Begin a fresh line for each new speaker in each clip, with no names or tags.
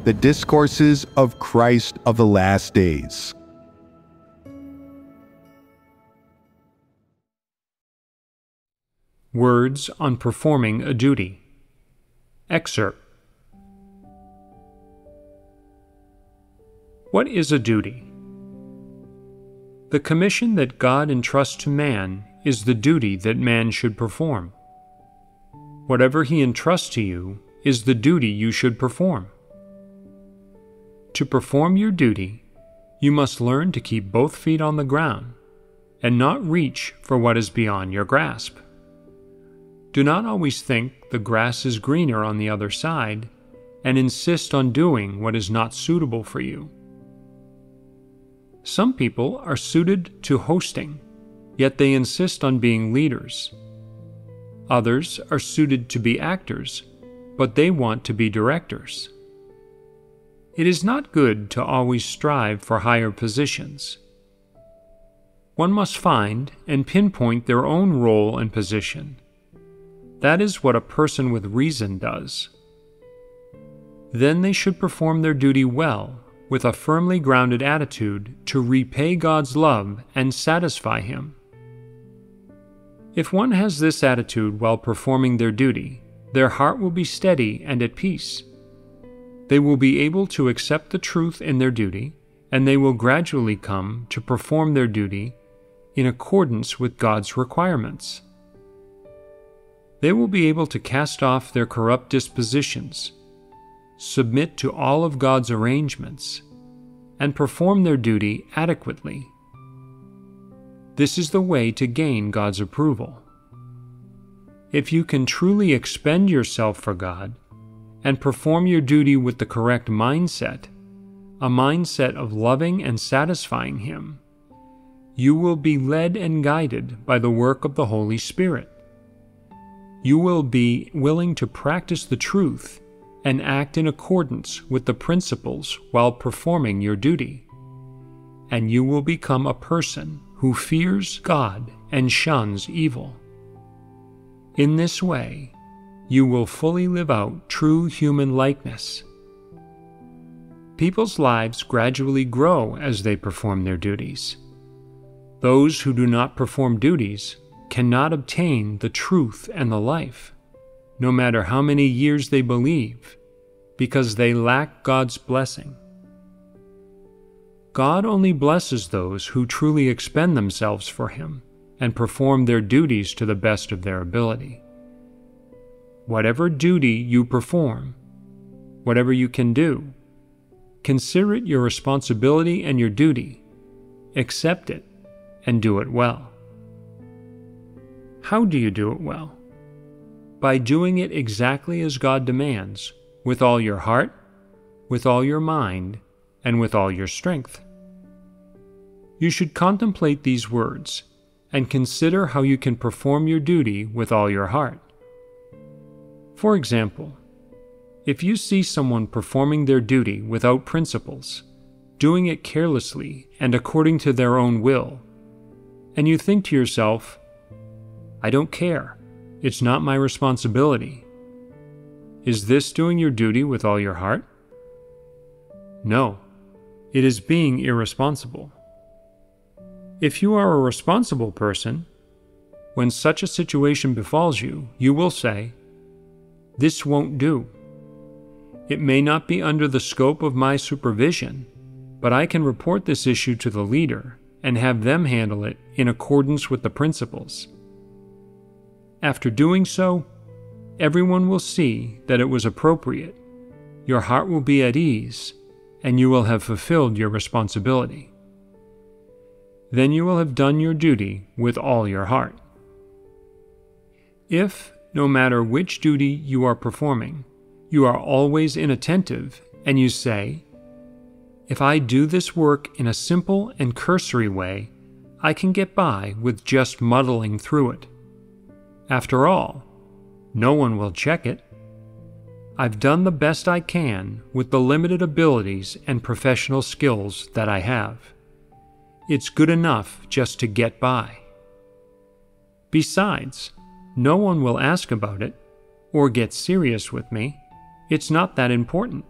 The Discourses of Christ of the Last Days.
Words on performing a duty. Excerpt. What is a duty? The commission that God entrusts to man is the duty that man should perform. Whatever he entrusts to you is the duty you should perform. To perform your duty, you must learn to keep both feet on the ground and not reach for what is beyond your grasp. Do not always think the grass is greener on the other side and insist on doing what is not suitable for you. Some people are suited to hosting, yet they insist on being leaders. Others are suited to be actors, but they want to be directors. It is not good to always strive for higher positions. One must find and pinpoint their own role and position. That is what a person with reason does. Then they should perform their duty well, with a firmly grounded attitude to repay God's love and satisfy Him. If one has this attitude while performing their duty, their heart will be steady and at peace. They will be able to accept the truth in their duty, and they will gradually come to perform their duty in accordance with God's requirements. They will be able to cast off their corrupt dispositions, submit to all of God's arrangements, and perform their duty adequately. This is the way to gain God's approval. If you can truly expend yourself for God and perform your duty with the correct mindset, a mindset of loving and satisfying Him, you will be led and guided by the work of the Holy Spirit. You will be willing to practice the truth and act in accordance with the principles while performing your duty, and you will become a person who fears God and shuns evil. In this way, you will fully live out true human likeness. People's lives gradually grow as they perform their duties. Those who do not perform duties cannot obtain the truth and the life, no matter how many years they believe, because they lack God's blessing. God only blesses those who truly expend themselves for Him and perform their duties to the best of their ability. Whatever duty you perform, whatever you can do, consider it your responsibility and your duty, accept it, and do it well. How do you do it well? By doing it exactly as God demands, with all your heart, with all your mind, and with all your strength. You should contemplate these words and consider how you can perform your duty with all your heart. For example, if you see someone performing their duty without principles, doing it carelessly and according to their own will, and you think to yourself, "I don't care, it's not my responsibility," is this doing your duty with all your heart? No, it is being irresponsible. If you are a responsible person, when such a situation befalls you, you will say, "This won't do. It may not be under the scope of my supervision, but I can report this issue to the leader and have them handle it in accordance with the principles." After doing so, everyone will see that it was appropriate, your heart will be at ease, and you will have fulfilled your responsibility. Then you will have done your duty with all your heart. If, no matter which duty you are performing, you are always inattentive and you say, "If I do this work in a simple and cursory way, I can get by with just muddling through it. After all, no one will check it. I've done the best I can with the limited abilities and professional skills that I have. It's good enough just to get by. Besides, no one will ask about it or get serious with me. It's not that important.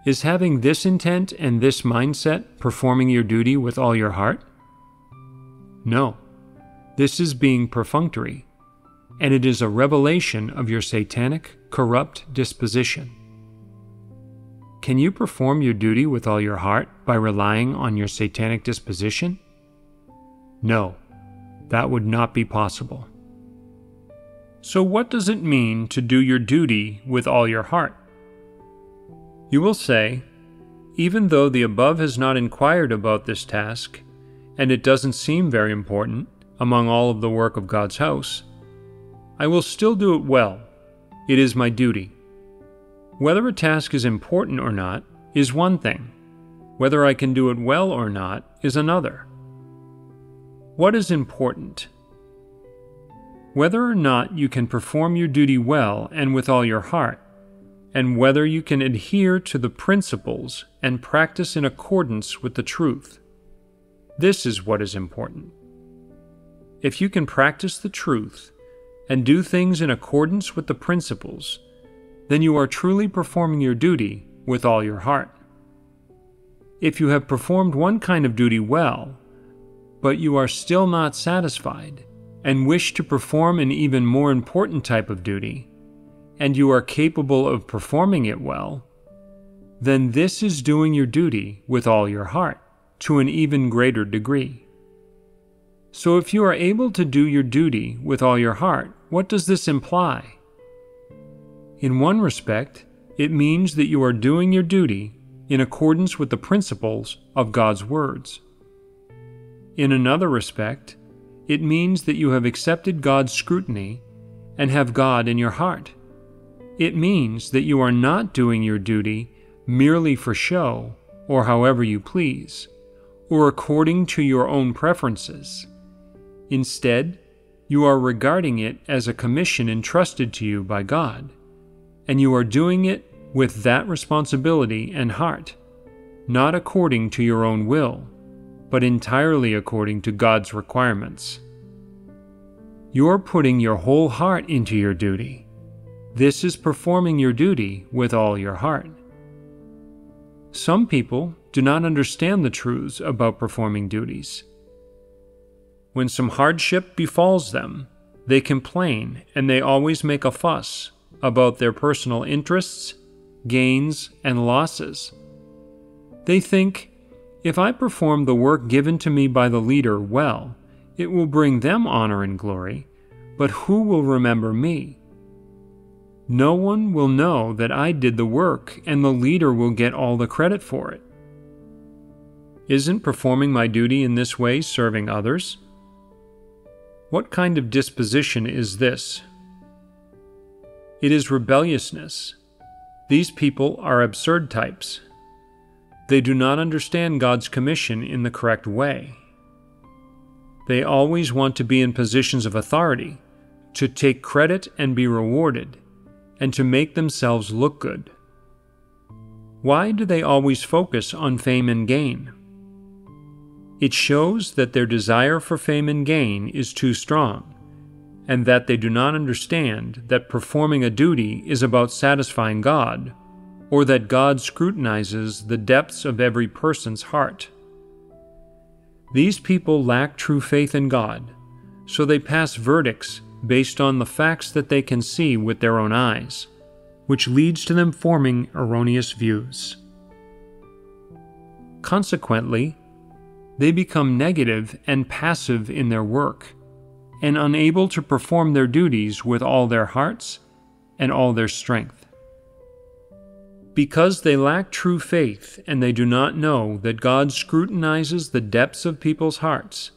Is having this intent and this mindset performing your duty with all your heart? No. This is being perfunctory, and it is a revelation of your satanic, corrupt disposition. Can you perform your duty with all your heart by relying on your satanic disposition? No, that would not be possible. So what does it mean to do your duty with all your heart? You will say, even though the above has not inquired about this task, and it doesn't seem very important among all of the work of God's house, I will still do it well. It is my duty. Whether a task is important or not is one thing. Whether I can do it well or not is another. What is important? Whether or not you can perform your duty well and with all your heart, and whether you can adhere to the principles and practice in accordance with the truth. This is what is important. If you can practice the truth and do things in accordance with the principles, then you are truly performing your duty with all your heart. If you have performed one kind of duty well, but you are still not satisfied and wish to perform an even more important type of duty, and you are capable of performing it well, then this is doing your duty with all your heart to an even greater degree. So if you are able to do your duty with all your heart, what does this imply? In one respect, it means that you are doing your duty in accordance with the principles of God's words. In another respect, it means that you have accepted God's scrutiny and have God in your heart. It means that you are not doing your duty merely for show or however you please, or according to your own preferences. Instead, you are regarding it as a commission entrusted to you by God, and you are doing it with that responsibility and heart, not according to your own will, but entirely according to God's requirements. You are putting your whole heart into your duty. This is performing your duty with all your heart. Some people do not understand the truths about performing duties. When some hardship befalls them, they complain and they always make a fuss about their personal interests, gains, and losses. They think, if I perform the work given to me by the leader well, it will bring them honor and glory, but who will remember me? No one will know that I did the work, and the leader will get all the credit for it. Isn't performing my duty in this way serving others? What kind of disposition is this? It is rebelliousness. These people are absurd types. They do not understand God's commission in the correct way. They always want to be in positions of authority, to take credit and be rewarded, and to make themselves look good. Why do they always focus on fame and gain? It shows that their desire for fame and gain is too strong, and that they do not understand that performing a duty is about satisfying God, or that God scrutinizes the depths of every person's heart. These people lack true faith in God, so they pass verdicts based on the facts that they can see with their own eyes, which leads to them forming erroneous views. Consequently, they become negative and passive in their work, and unable to perform their duties with all their hearts and all their strength. Because they lack true faith and they do not know that God scrutinizes the depths of people's hearts,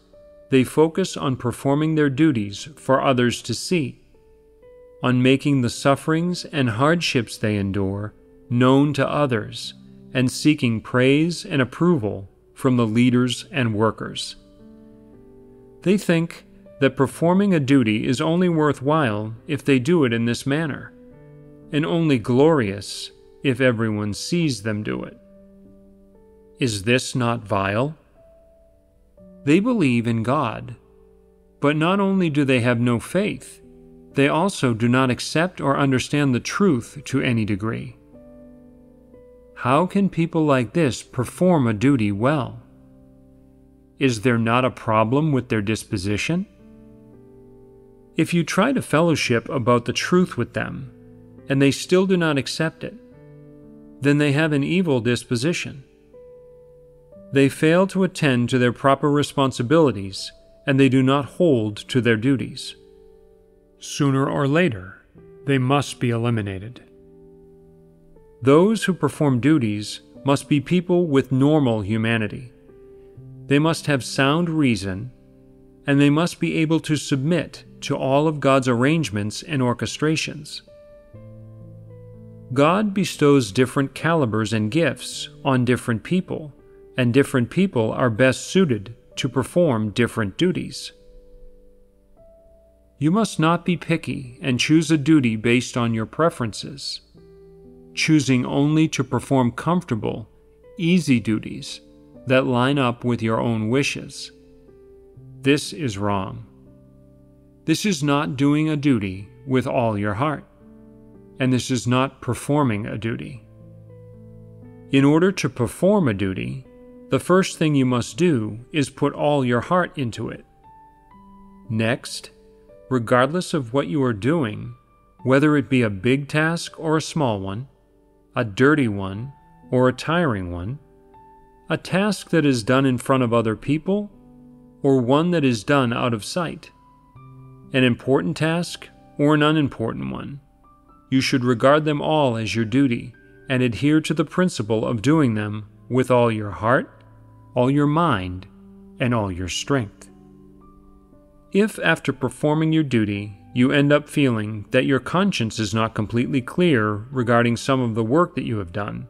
they focus on performing their duties for others to see, on making the sufferings and hardships they endure known to others, and seeking praise and approval from the leaders and workers. They think that performing a duty is only worthwhile if they do it in this manner, and only glorious if everyone sees them do it. Is this not vile? They believe in God, but not only do they have no faith, they also do not accept or understand the truth to any degree. How can people like this perform a duty well? Is there not a problem with their disposition? If you try to fellowship about the truth with them, and they still do not accept it, then they have an evil disposition. They fail to attend to their proper responsibilities, and they do not hold to their duties. Sooner or later, they must be eliminated. Those who perform duties must be people with normal humanity. They must have sound reason, and they must be able to submit to all of God's arrangements and orchestrations. God bestows different calibers and gifts on different people, and different people are best suited to perform different duties. You must not be picky and choose a duty based on your preferences, choosing only to perform comfortable, easy duties that line up with your own wishes. This is wrong. This is not doing a duty with all your heart, and this is not performing a duty. In order to perform a duty, the first thing you must do is put all your heart into it. Next, regardless of what you are doing, whether it be a big task or a small one, a dirty one or a tiring one, a task that is done in front of other people, or one that is done out of sight, an important task or an unimportant one, you should regard them all as your duty and adhere to the principle of doing them with all your heart, all your mind, and all your strength. If after performing your duty, you end up feeling that your conscience is not completely clear regarding some of the work that you have done,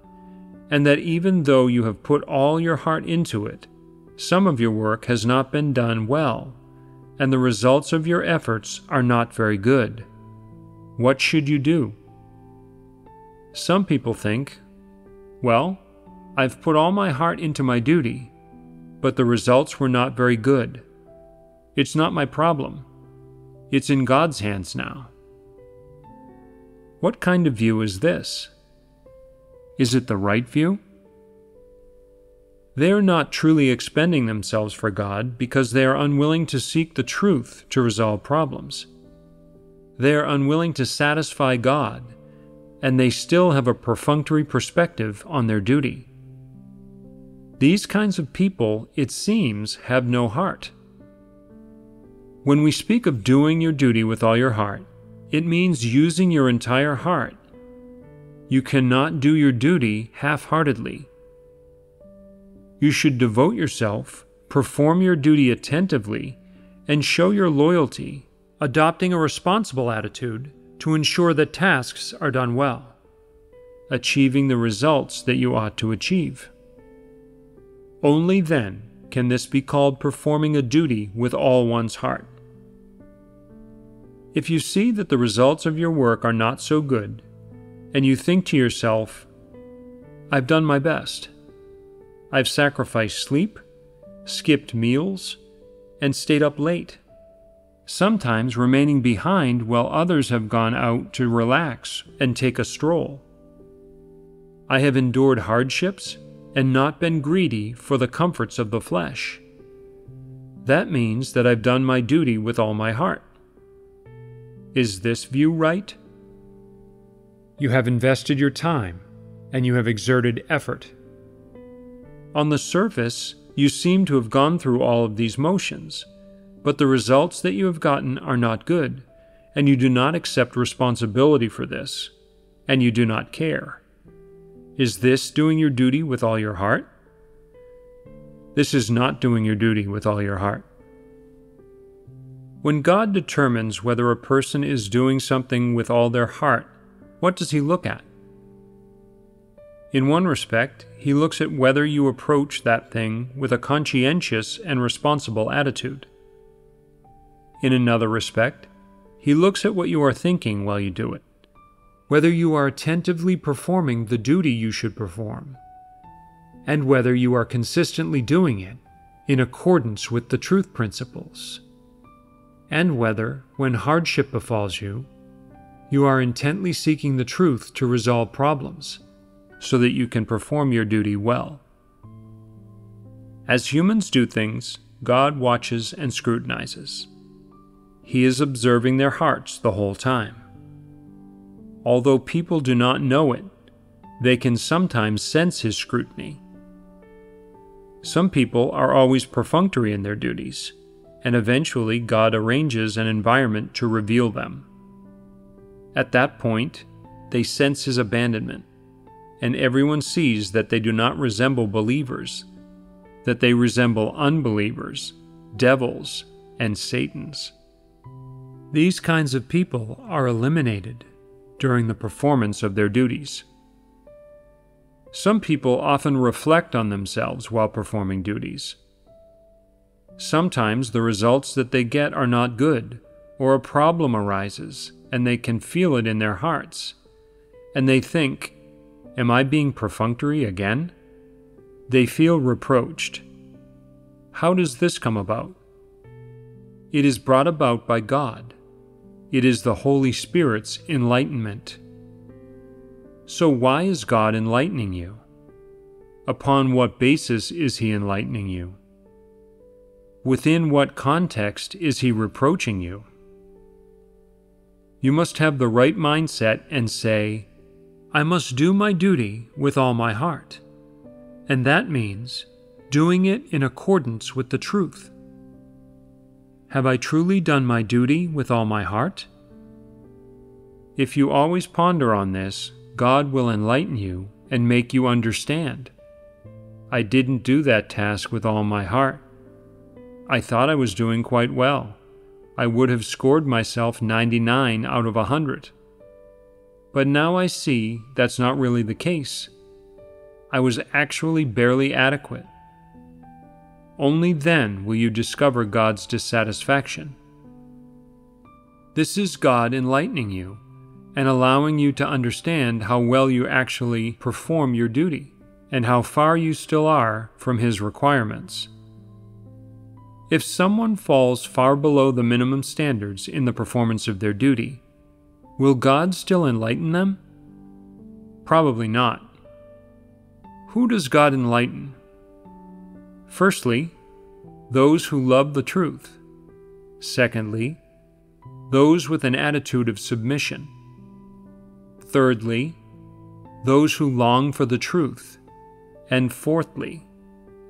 and that even though you have put all your heart into it, some of your work has not been done well, and the results of your efforts are not very good, what should you do? Some people think, well, I've put all my heart into my duty, but the results were not very good. It's not my problem. It's in God's hands now. What kind of view is this? Is it the right view? They are not truly expending themselves for God because they are unwilling to seek the truth to resolve problems. They are unwilling to satisfy God, and they still have a perfunctory perspective on their duty. These kinds of people, it seems, have no heart. When we speak of doing your duty with all your heart, it means using your entire heart. You cannot do your duty half-heartedly. You should devote yourself, perform your duty attentively, and show your loyalty, adopting a responsible attitude to ensure that tasks are done well, achieving the results that you ought to achieve. Only then can this be called performing a duty with all one's heart. If you see that the results of your work are not so good, and you think to yourself, I've done my best. I've sacrificed sleep, skipped meals, and stayed up late, sometimes remaining behind while others have gone out to relax and take a stroll. I have endured hardships and not been greedy for the comforts of the flesh. That means that I've done my duty with all my heart. Is this view right? You have invested your time, and you have exerted effort. On the surface, you seem to have gone through all of these motions, but the results that you have gotten are not good, and you do not accept responsibility for this, and you do not care. Is this doing your duty with all your heart? This is not doing your duty with all your heart. When God determines whether a person is doing something with all their heart, what does He look at? In one respect, He looks at whether you approach that thing with a conscientious and responsible attitude. In another respect, He looks at what you are thinking while you do it, whether you are attentively performing the duty you should perform, and whether you are consistently doing it in accordance with the truth principles, and whether, when hardship befalls you, you are intently seeking the truth to resolve problems, so that you can perform your duty well. As humans do things, God watches and scrutinizes. He is observing their hearts the whole time. Although people do not know it, they can sometimes sense His scrutiny. Some people are always perfunctory in their duties, and eventually God arranges an environment to reveal them. At that point, they sense His abandonment, and everyone sees that they do not resemble believers, that they resemble unbelievers, devils, and Satans. These kinds of people are eliminated during the performance of their duties. Some people often reflect on themselves while performing duties. Sometimes the results that they get are not good, or a problem arises, and they can feel it in their hearts. And they think, "Am I being perfunctory again?" They feel reproached. How does this come about? It is brought about by God. It is the Holy Spirit's enlightenment. So why is God enlightening you? Upon what basis is He enlightening you? Within what context is He reproaching you? You must have the right mindset and say, "I must do my duty with all my heart." And that means doing it in accordance with the truth. Have I truly done my duty with all my heart? If you always ponder on this, God will enlighten you and make you understand. I didn't do that task with all my heart. I thought I was doing quite well. I would have scored myself 99 out of 100. But now I see that's not really the case. I was actually barely adequate. Only then will you discover God's dissatisfaction. This is God enlightening you and allowing you to understand how well you actually perform your duty and how far you still are from His requirements. If someone falls far below the minimum standards in the performance of their duty, will God still enlighten them? Probably not. Who does God enlighten? Firstly, those who love the truth. Secondly, those with an attitude of submission. Thirdly, those who long for the truth. And fourthly,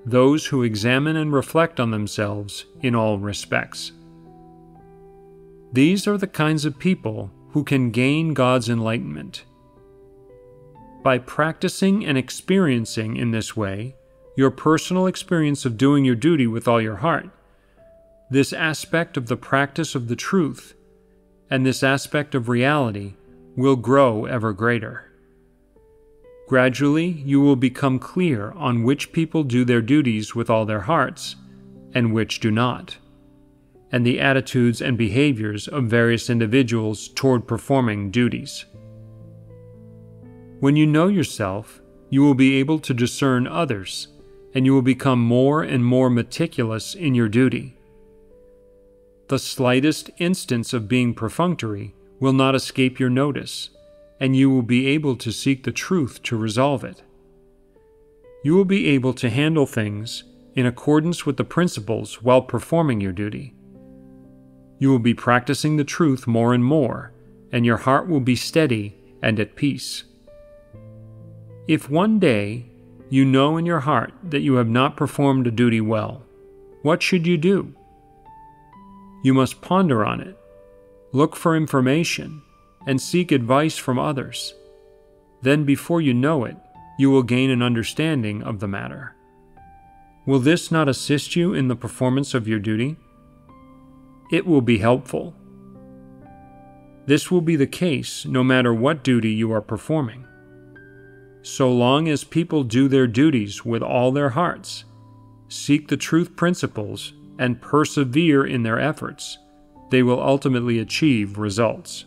those who examine and reflect on themselves in all respects. These are the kinds of people who can gain God's enlightenment. By practicing and experiencing in this way your personal experience of doing your duty with all your heart, this aspect of the practice of the truth and this aspect of reality will grow ever greater. Gradually, you will become clear on which people do their duties with all their hearts and which do not, and the attitudes and behaviors of various individuals toward performing duties. When you know yourself, you will be able to discern others, and you will become more and more meticulous in your duty. The slightest instance of being perfunctory will not escape your notice, and you will be able to seek the truth to resolve it. You will be able to handle things in accordance with the principles while performing your duty. You will be practicing the truth more and more, and your heart will be steady and at peace. If one day you know in your heart that you have not performed a duty well, what should you do? You must ponder on it, look for information, and seek advice from others. Then before you know it, you will gain an understanding of the matter. Will this not assist you in the performance of your duty? It will be helpful. This will be the case no matter what duty you are performing. So long as people do their duties with all their hearts, seek the truth principles, and persevere in their efforts, they will ultimately achieve results.